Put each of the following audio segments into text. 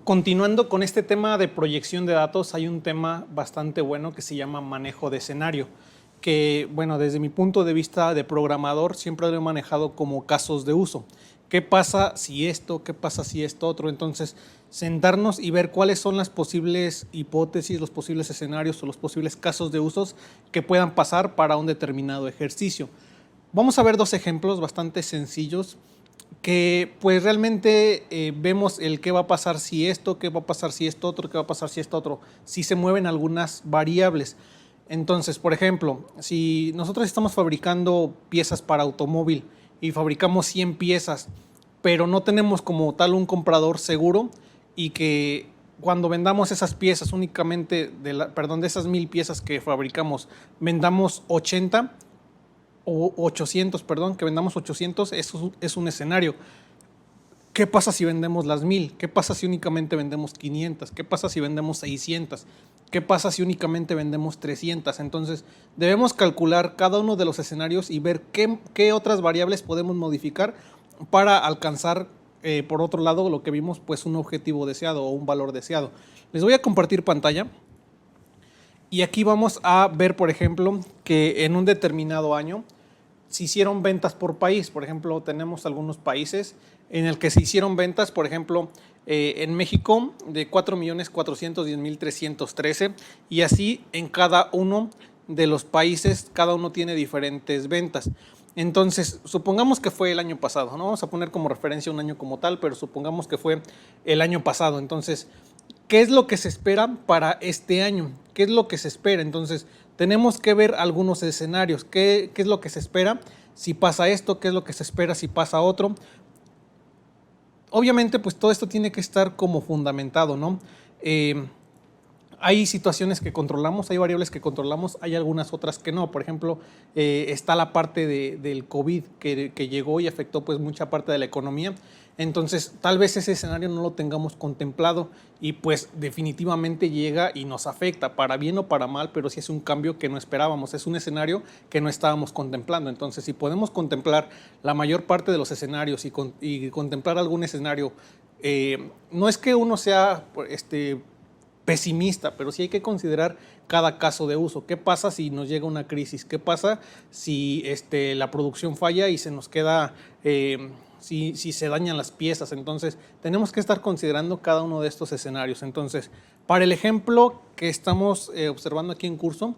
Continuando con este tema de proyección de datos, hay un tema bastante bueno que se llama manejo de escenario, que, bueno, desde mi punto de vista de programador, siempre lo he manejado como casos de uso. ¿Qué pasa si esto? ¿Qué pasa si esto otro? Entonces, sentarnos y ver cuáles son las posibles hipótesis, los posibles escenarios o los posibles casos de usos que puedan pasar para un determinado ejercicio. Vamos a ver dos ejemplos bastante sencillos que pues realmente vemos el qué va a pasar si esto, qué va a pasar si esto otro, qué va a pasar si esto otro, si se mueven algunas variables. Entonces, por ejemplo, si nosotros estamos fabricando piezas para automóvil y fabricamos 100 piezas, pero no tenemos como tal un comprador seguro y que cuando vendamos esas piezas únicamente, de esas 1000 piezas que fabricamos, vendamos 80 o 800, perdón, que vendamos 800, eso es un escenario. ¿Qué pasa si vendemos las 1000? ¿Qué pasa si únicamente vendemos 500? ¿Qué pasa si vendemos 600? ¿Qué pasa si únicamente vendemos 300? Entonces, debemos calcular cada uno de los escenarios y ver qué otras variables podemos modificar para alcanzar, por otro lado, lo que vimos, pues un objetivo deseado o un valor deseado. Les voy a compartir pantalla. Y aquí vamos a ver, por ejemplo, que en un determinado año se hicieron ventas por país. Por ejemplo, tenemos algunos países en el que se hicieron ventas, por ejemplo, en México de 4.410.313 y así en cada uno de los países, cada uno tiene diferentes ventas. Entonces, supongamos que fue el año pasado, no vamos a poner como referencia un año como tal, pero supongamos que fue el año pasado. Entonces, ¿qué es lo que se espera para este año? ¿Qué es lo que se espera? Entonces, tenemos que ver algunos escenarios. ¿Qué es lo que se espera si pasa esto? ¿Qué es lo que se espera si pasa otro? Obviamente, pues todo esto tiene que estar como fundamentado, ¿no? Hay situaciones que controlamos, hay variables que controlamos, hay algunas otras que no. Por ejemplo, está la parte del COVID que llegó y afectó pues mucha parte de la economía. Entonces, tal vez ese escenario no lo tengamos contemplado y pues definitivamente llega y nos afecta, para bien o para mal, pero sí es un cambio que no esperábamos, es un escenario que no estábamos contemplando. Entonces, si podemos contemplar la mayor parte de los escenarios y contemplar algún escenario, no es que uno sea pesimista, pero sí hay que considerar cada caso de uso. ¿Qué pasa si nos llega una crisis? ¿Qué pasa si la producción falla y se nos queda, si se dañan las piezas? Entonces, tenemos que estar considerando cada uno de estos escenarios. Entonces, para el ejemplo que estamos observando aquí en curso,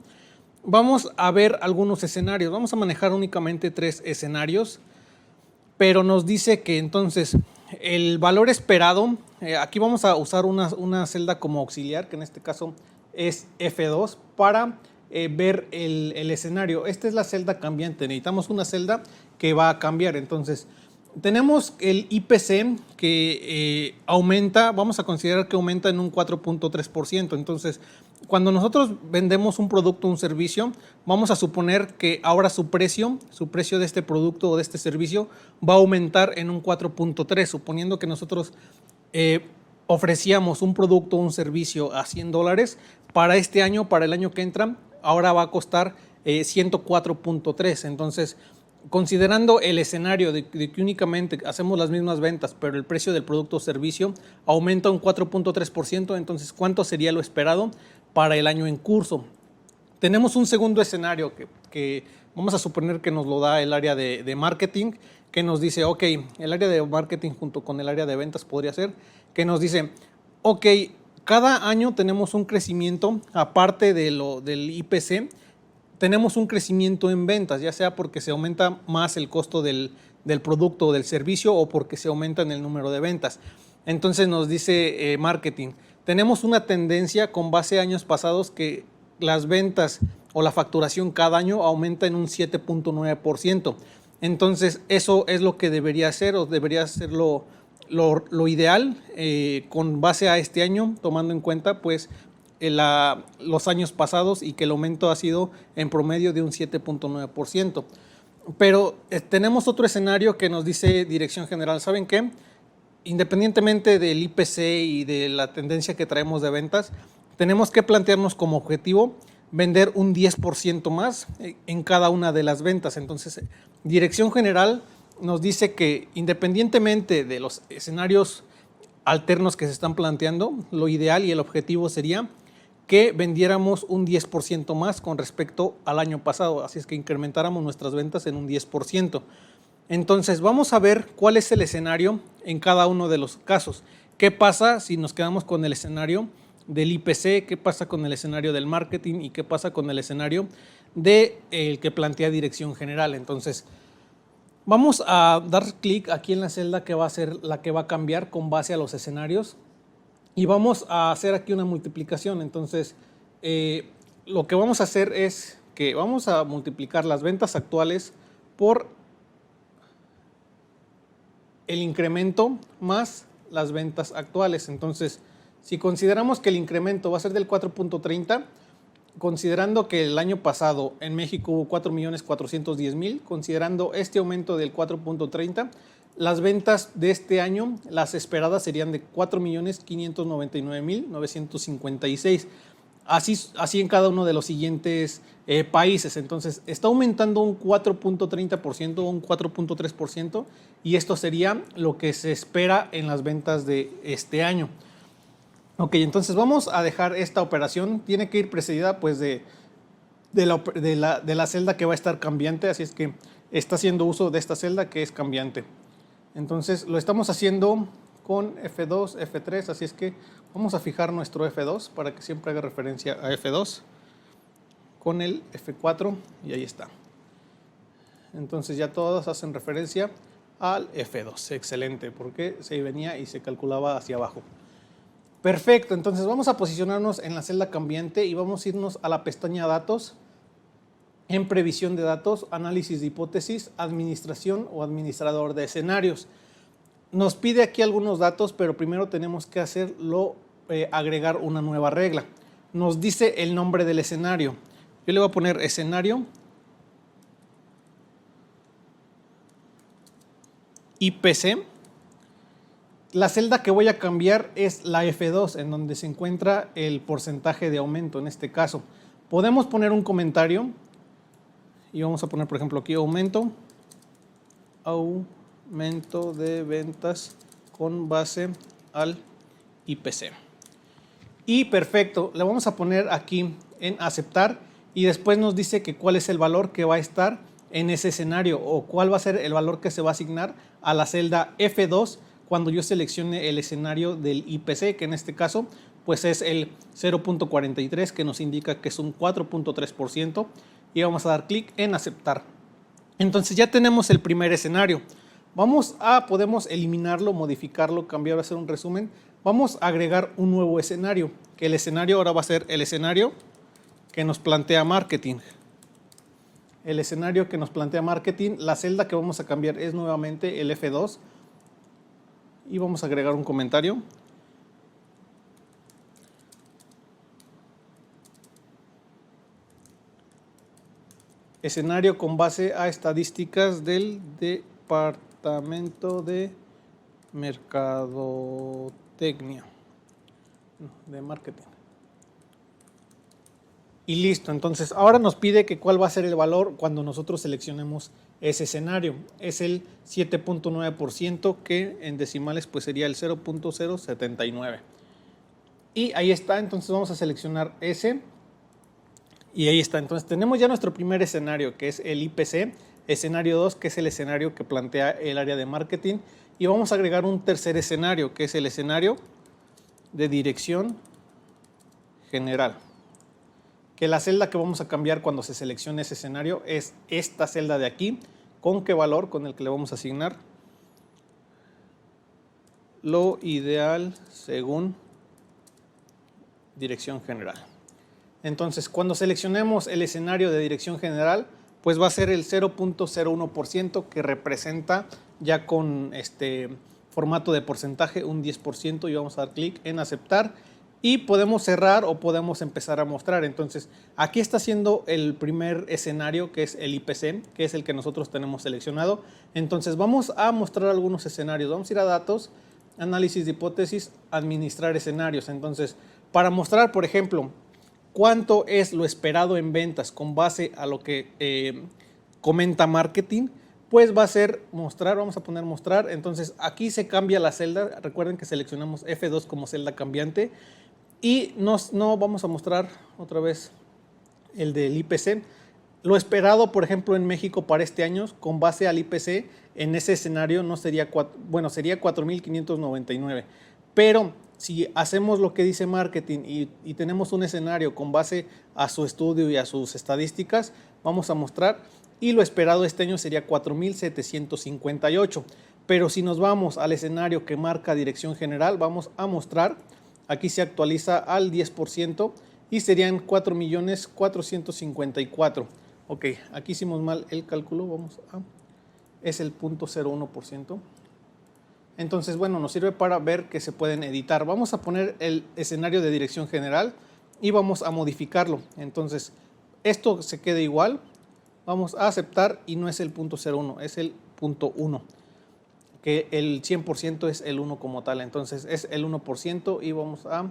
vamos a ver algunos escenarios. Vamos a manejar únicamente 3 escenarios, pero nos dice que entonces el valor esperado, aquí vamos a usar una celda como auxiliar, que en este caso es F2, para ver el escenario. Esta es la celda cambiante, necesitamos una celda que va a cambiar. Entonces, tenemos el IPC que aumenta, vamos a considerar que aumenta en un 4.3%. Entonces, cuando nosotros vendemos un producto o un servicio, vamos a suponer que ahora su precio de este producto o de este servicio va a aumentar en un 4.3, suponiendo que nosotros ofrecíamos un producto o un servicio a $100, para este año, para el año que entra, ahora va a costar 104.3. Entonces, considerando el escenario de que únicamente hacemos las mismas ventas, pero el precio del producto o servicio aumenta un 4.3%, entonces, ¿cuánto sería lo esperado para el año en curso? Tenemos un segundo escenario que vamos a suponer que nos lo da el área de marketing, que nos dice, ok, el área de marketing junto con el área de ventas podría ser, que nos dice, ok, cada año tenemos un crecimiento, aparte del IPC, tenemos un crecimiento en ventas, ya sea porque se aumenta más el costo del producto o del servicio o porque se aumenta en el número de ventas. Entonces nos dice marketing, tenemos una tendencia con base a años pasados que las ventas o la facturación cada año aumenta en un 7.9%. Entonces eso es lo que debería ser o debería ser lo ideal con base a este año, tomando en cuenta pues los años pasados y que el aumento ha sido en promedio de un 7.9%. Pero tenemos otro escenario que nos dice Dirección General, ¿saben qué? Independientemente del IPC y de la tendencia que traemos de ventas, tenemos que plantearnos como objetivo vender un 10% más en cada una de las ventas. Entonces, Dirección General nos dice que independientemente de los escenarios alternos que se están planteando, lo ideal y el objetivo sería que vendiéramos un 10% más con respecto al año pasado, así es que incrementáramos nuestras ventas en un 10%. Entonces vamos a ver cuál es el escenario en cada uno de los casos. ¿Qué pasa si nos quedamos con el escenario del IPC? ¿Qué pasa con el escenario del marketing? ¿Y qué pasa con el escenario del que plantea dirección general? Entonces vamos a dar clic aquí en la celda que va a ser la que va a cambiar con base a los escenarios. Y vamos a hacer aquí una multiplicación. Entonces, lo que vamos a hacer es que vamos a multiplicar las ventas actuales por el incremento más las ventas actuales. Entonces, si consideramos que el incremento va a ser del 4.30, considerando que el año pasado en México hubo 4.410.000, considerando este aumento del 4.30, las ventas de este año, las esperadas serían de 4.599.956. Así en cada uno de los siguientes países. Entonces, está aumentando un 4.30% o un 4.3%, y esto sería lo que se espera en las ventas de este año. Ok, entonces vamos a dejar esta operación. Tiene que ir precedida pues de la celda que va a estar cambiante, así es que está haciendo uso de esta celda que es cambiante. Entonces lo estamos haciendo con F2, F3, así es que vamos a fijar nuestro F2 para que siempre haga referencia a F2 con el F4 y ahí está. Entonces ya todas hacen referencia al F2, excelente, porque se venía y se calculaba hacia abajo. Perfecto, entonces vamos a posicionarnos en la celda cambiante y vamos a irnos a la pestaña datos. En previsión de datos, análisis de hipótesis, administración o administrador de escenarios. Nos pide aquí algunos datos, pero primero tenemos que agregar una nueva regla. Nos dice el nombre del escenario. Yo le voy a poner escenario IPC. La celda que voy a cambiar es la F2, en donde se encuentra el porcentaje de aumento en este caso. Podemos poner un comentario. Y vamos a poner, por ejemplo, aquí aumento de ventas con base al IPC. Y perfecto, le vamos a poner aquí en aceptar y después nos dice que cuál es el valor que va a estar en ese escenario o cuál va a ser el valor que se va a asignar a la celda F2 cuando yo seleccione el escenario del IPC, que en este caso pues es el 0.43, que nos indica que es un 4.3%. Y vamos a dar clic en aceptar. Entonces ya tenemos el primer escenario. Podemos eliminarlo, modificarlo, cambiarlo, hacer un resumen. Vamos a agregar un nuevo escenario, que el escenario ahora va a ser el escenario que nos plantea marketing. El escenario que nos plantea marketing, la celda que vamos a cambiar es nuevamente el F2 y vamos a agregar un comentario. Escenario con base a estadísticas del Departamento de Mercadotecnia, de Marketing. Y listo, entonces ahora nos pide que cuál va a ser el valor cuando nosotros seleccionemos ese escenario. Es el 7.9%, que en decimales pues sería el 0.079. Y ahí está, entonces vamos a seleccionar ese. Y ahí está, entonces tenemos ya nuestro primer escenario, que es el IPC, escenario 2, que es el escenario que plantea el área de marketing, y vamos a agregar un tercer escenario, que es el escenario de dirección general, que la celda que vamos a cambiar cuando se seleccione ese escenario es esta celda de aquí. ¿Con qué valor? Con el que le vamos a asignar lo ideal según dirección general. Entonces, cuando seleccionemos el escenario de dirección general, pues va a ser el 0.01%, que representa ya con este formato de porcentaje un 10%, y vamos a dar clic en aceptar y podemos cerrar o podemos empezar a mostrar. Entonces, aquí está haciendo el primer escenario, que es el IPC, que es el que nosotros tenemos seleccionado. Entonces, vamos a mostrar algunos escenarios. Vamos a ir a datos, análisis de hipótesis, administrar escenarios. Entonces, para mostrar, por ejemplo, cuánto es lo esperado en ventas con base a lo que comenta marketing, pues va a ser mostrar, vamos a poner mostrar. Entonces aquí se cambia la celda, recuerden que seleccionamos F2 como celda cambiante y no vamos a mostrar otra vez el del IPC. Lo esperado, por ejemplo, en México para este año, con base al IPC, en ese escenario no sería, bueno, sería 4.599. Pero si hacemos lo que dice marketing y tenemos un escenario con base a su estudio y a sus estadísticas, vamos a mostrar, y lo esperado este año sería 4.758. Pero si nos vamos al escenario que marca dirección general, vamos a mostrar, aquí se actualiza al 10% y serían 4.454.000. Ok, aquí hicimos mal el cálculo, es el 0.01%. Entonces, bueno, nos sirve para ver que se pueden editar. Vamos a poner el escenario de dirección general y vamos a modificarlo. Entonces, esto se queda igual. Vamos a aceptar y no es el 0.01, es el 0.1. Que el 100% es el 1 como tal. Entonces, es el 1% y vamos a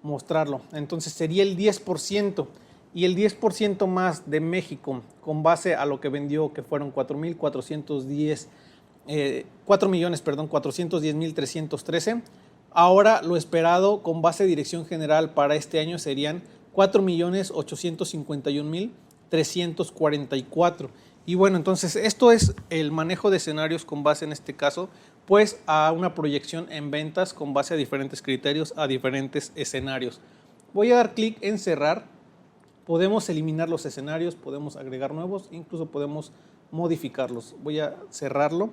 mostrarlo. Entonces, sería el 10%. Y el 10% más de México, con base a lo que vendió, que fueron 4.410.313. Ahora lo esperado con base de dirección general para este año serían 4.851.344. Y bueno, entonces esto es el manejo de escenarios con base en este caso, pues a una proyección en ventas con base a diferentes criterios, a diferentes escenarios. Voy a dar clic en cerrar. Podemos eliminar los escenarios, podemos agregar nuevos, incluso podemos modificarlos. Voy a cerrarlo.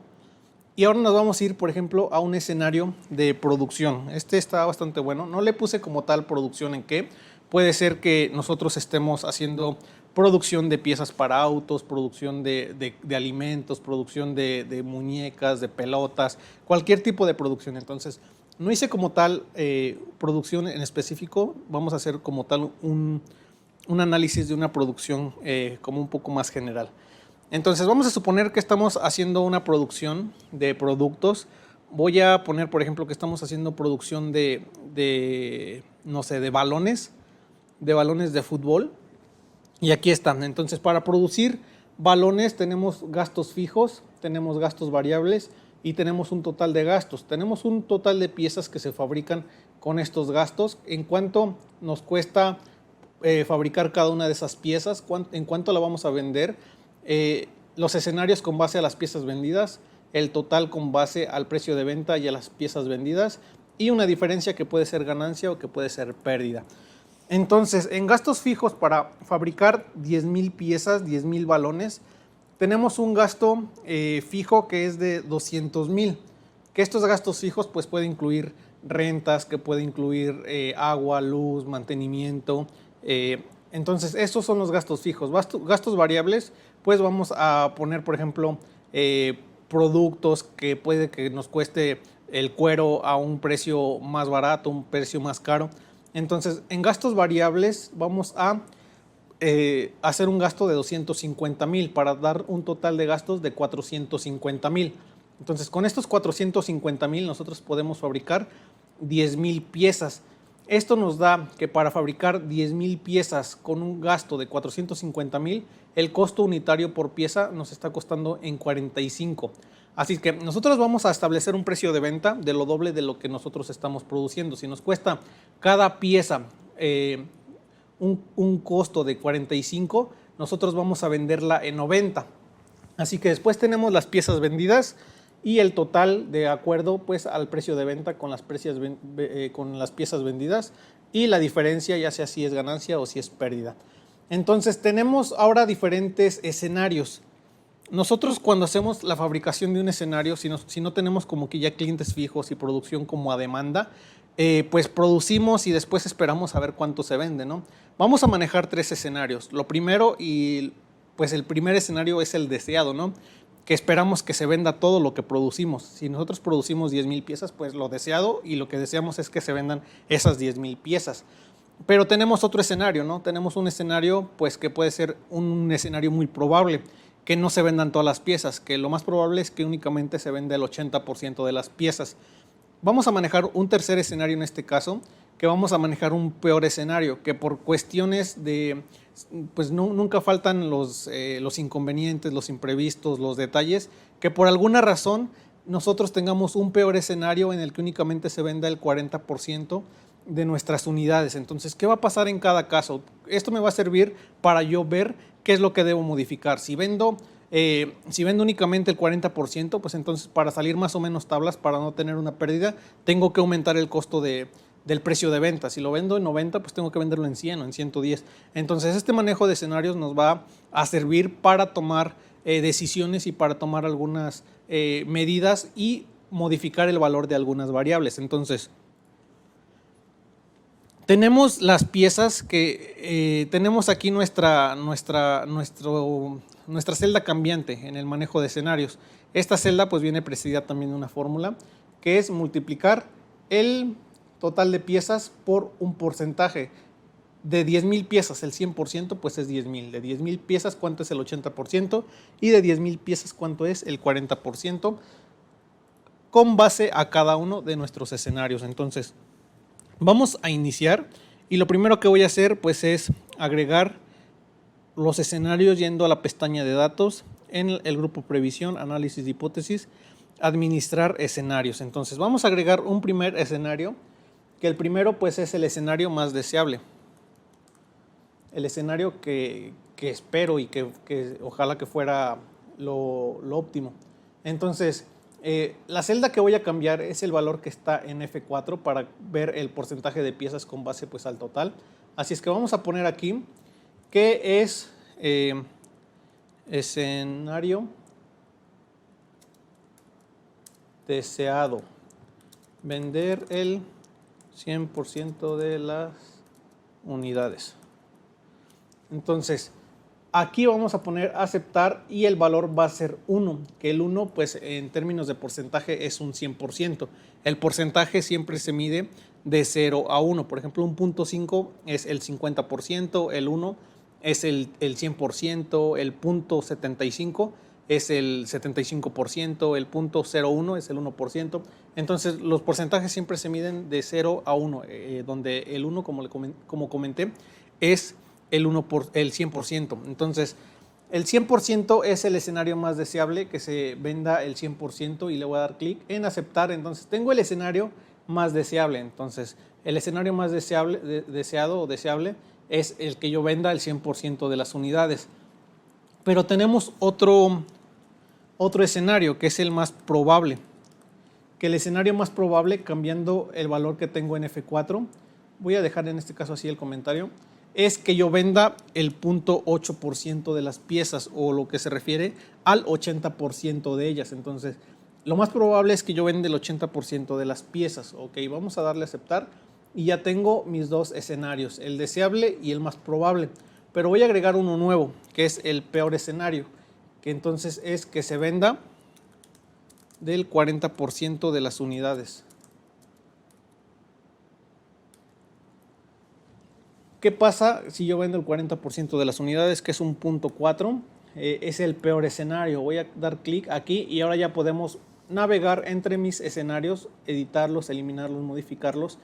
Y ahora nos vamos a ir, por ejemplo, a un escenario de producción. Este está bastante bueno. No le puse como tal producción en qué. Puede ser que nosotros estemos haciendo producción de piezas para autos, producción de alimentos, producción de muñecas, de pelotas, cualquier tipo de producción. Entonces, no hice como tal producción en específico. Vamos a hacer como tal un análisis de una producción como un poco más general. Entonces vamos a suponer que estamos haciendo una producción de productos. Voy a poner, por ejemplo, que estamos haciendo producción no sé, de balones de fútbol. Y aquí están. Entonces, para producir balones tenemos gastos fijos, tenemos gastos variables y tenemos un total de gastos. Tenemos un total de piezas que se fabrican con estos gastos. En cuánto nos cuesta fabricar cada una de esas piezas, en cuánto la vamos a vender, los escenarios con base a las piezas vendidas, el total con base al precio de venta y a las piezas vendidas y una diferencia que puede ser ganancia o que puede ser pérdida. Entonces, en gastos fijos para fabricar 10,000 piezas, 10,000 balones, tenemos un gasto fijo que es de 200,000, que estos gastos fijos pues puede incluir rentas, que puede incluir agua, luz, mantenimiento. Entonces, estos son los gastos fijos. Gastos variables, pues vamos a poner, por ejemplo, productos que puede que nos cueste el cuero a un precio más barato, un precio más caro. Entonces, en gastos variables vamos a hacer un gasto de 250,000 para dar un total de gastos de 450,000. Entonces, con estos 450,000 nosotros podemos fabricar 10,000 piezas. Esto nos da que para fabricar 10,000 piezas con un gasto de 450,000, el costo unitario por pieza nos está costando en 45. Así que nosotros vamos a establecer un precio de venta de lo doble de lo que nosotros estamos produciendo. Si nos cuesta cada pieza un costo de 45, nosotros vamos a venderla en 90. Así que después tenemos las piezas vendidas y el total de acuerdo pues al precio de venta con las piezas vendidas y la diferencia ya sea si es ganancia o si es pérdida. Entonces tenemos ahora diferentes escenarios. Nosotros cuando hacemos la fabricación de un escenario, si no tenemos como que ya clientes fijos y producción como a demanda, pues producimos y después esperamos a ver cuánto se vende, ¿no? Vamos a manejar 3 escenarios. Lo primero y pues el primer escenario es el deseado, ¿no? Que esperamos que se venda todo lo que producimos. Si nosotros producimos 10,000 piezas, pues lo deseado y lo que deseamos es que se vendan esas 10,000 piezas. Pero tenemos otro escenario, ¿no? Tenemos un escenario pues que puede ser un escenario muy probable, que no se vendan todas las piezas, que lo más probable es que únicamente se venda el 80% de las piezas. Vamos a manejar un tercer escenario en este caso, que vamos a manejar un peor escenario, que por cuestiones de, pues nunca faltan los inconvenientes, los imprevistos, los detalles, que por alguna razón nosotros tengamos un peor escenario en el que únicamente se venda el 40% de nuestras unidades. Entonces, ¿qué va a pasar en cada caso? Esto me va a servir para yo ver qué es lo que debo modificar. Si vendo únicamente el 40%, pues entonces para salir más o menos tablas, para no tener una pérdida, tengo que aumentar el costo del precio de venta. Si lo vendo en 90, pues tengo que venderlo en 100 o en 110. Entonces, este manejo de escenarios nos va a servir para tomar decisiones y para tomar algunas medidas y modificar el valor de algunas variables. Entonces, tenemos las piezas que tenemos aquí nuestra celda cambiante en el manejo de escenarios. Esta celda pues viene precedida también de una fórmula que es multiplicar el total de piezas por un porcentaje. De 10,000 piezas, el 100% pues es 10,000. De 10,000 piezas, ¿cuánto es el 80%? Y de 10,000 piezas, ¿cuánto es el 40%? Con base a cada uno de nuestros escenarios. Entonces, vamos a iniciar y lo primero que voy a hacer pues es agregar los escenarios yendo a la pestaña de datos en el grupo previsión, análisis de hipótesis, administrar escenarios. Entonces vamos a agregar un primer escenario, que el primero pues es el escenario más deseable, el escenario que espero y que ojalá que fuera lo óptimo. Entonces, la celda que voy a cambiar es el valor que está en F4 para ver el porcentaje de piezas con base pues al total. Así es que vamos a poner aquí que es escenario deseado, vender el 100% de las unidades. Entonces, aquí vamos a poner aceptar y el valor va a ser 1, que el 1 pues en términos de porcentaje es un 100%. El porcentaje siempre se mide de 0 a 1. Por ejemplo, un 0.5 es el 50%, el 1 es el 100%, el 0.75 es el 75%, el 0.01 es el 1%. Entonces, los porcentajes siempre se miden de 0 a 1, donde el 1, como comenté, es el 100%. Entonces, el 100% es el escenario más deseable, que se venda el 100%, y le voy a dar clic en aceptar. Entonces, tengo el escenario más deseable. Entonces, el escenario más deseado o deseable es el que yo venda el 100% de las unidades. Pero tenemos otro escenario, que es el más probable. Que el escenario más probable, cambiando el valor que tengo en F4, voy a dejar en este caso así el comentario, es que yo venda el 0.8% de las piezas, o lo que se refiere al 80% de ellas. Entonces, lo más probable es que yo venda el 80% de las piezas. Ok, vamos a darle a aceptar y ya tengo mis dos escenarios, el deseable y el más probable. Pero voy a agregar uno nuevo, que es el peor escenario, que entonces es que se venda del 40% de las unidades. ¿Qué pasa si yo vendo el 40% de las unidades, que es un 0.4? Es el peor escenario. Voy a dar clic aquí y ahora ya podemos navegar entre mis escenarios, editarlos, eliminarlos, modificarlos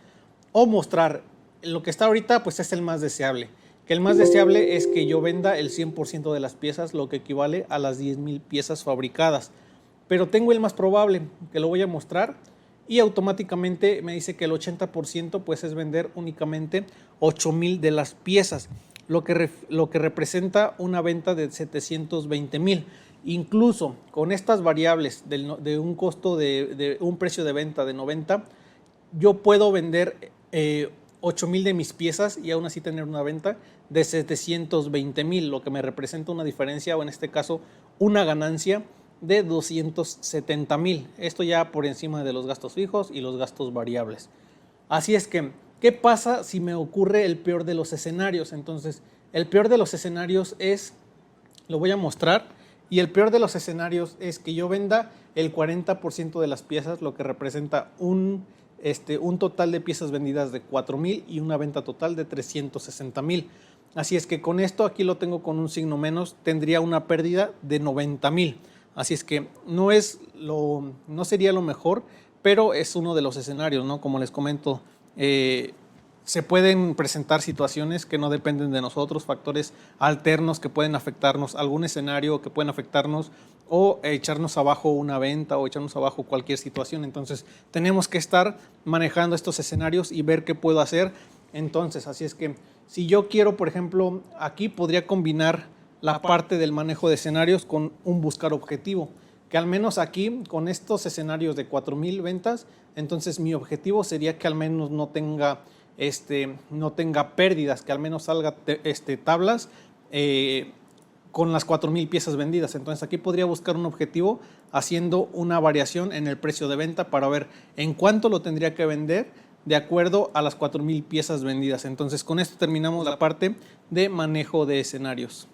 o mostrar. Lo que está ahorita pues es el más deseable. Que el más deseable es que yo venda el 100% de las piezas, lo que equivale a las 10,000 piezas fabricadas. Pero tengo el más probable, que lo voy a mostrar, y automáticamente me dice que el 80% pues es vender únicamente 8,000 de las piezas, lo que representa una venta de 720,000. Incluso con estas variables de un costo de un precio de venta de 90, yo puedo vender 8,000 de mis piezas y aún así tener una venta de 720,000, lo que me representa una diferencia, o en este caso una ganancia de 270,000. Esto ya por encima de los gastos fijos y los gastos variables. Así es que, ¿qué pasa si me ocurre el peor de los escenarios? Entonces, el peor de los escenarios es, lo voy a mostrar, y el peor de los escenarios es que yo venda el 40% de las piezas, lo que representa un total de piezas vendidas de 4,000 y una venta total de 360,000. Así es que con esto, aquí lo tengo con un signo menos, tendría una pérdida de 90,000. Así es que no sería lo mejor, pero es uno de los escenarios, ¿no? Como les comento, Se pueden presentar situaciones que no dependen de nosotros, factores alternos que pueden afectarnos, algún escenario que pueden afectarnos o echarnos abajo una venta o echarnos abajo cualquier situación. Entonces, tenemos que estar manejando estos escenarios y ver qué puedo hacer. Entonces, así es que si yo quiero, por ejemplo, aquí podría combinar la parte del manejo de escenarios con un buscar objetivo, que al menos aquí, con estos escenarios de 4,000 ventas, entonces mi objetivo sería que al menos no tenga pérdidas, que al menos salga tablas con las 4,000 piezas vendidas. Entonces aquí podría buscar un objetivo haciendo una variación en el precio de venta para ver en cuánto lo tendría que vender de acuerdo a las 4,000 piezas vendidas. Entonces con esto terminamos la parte de manejo de escenarios.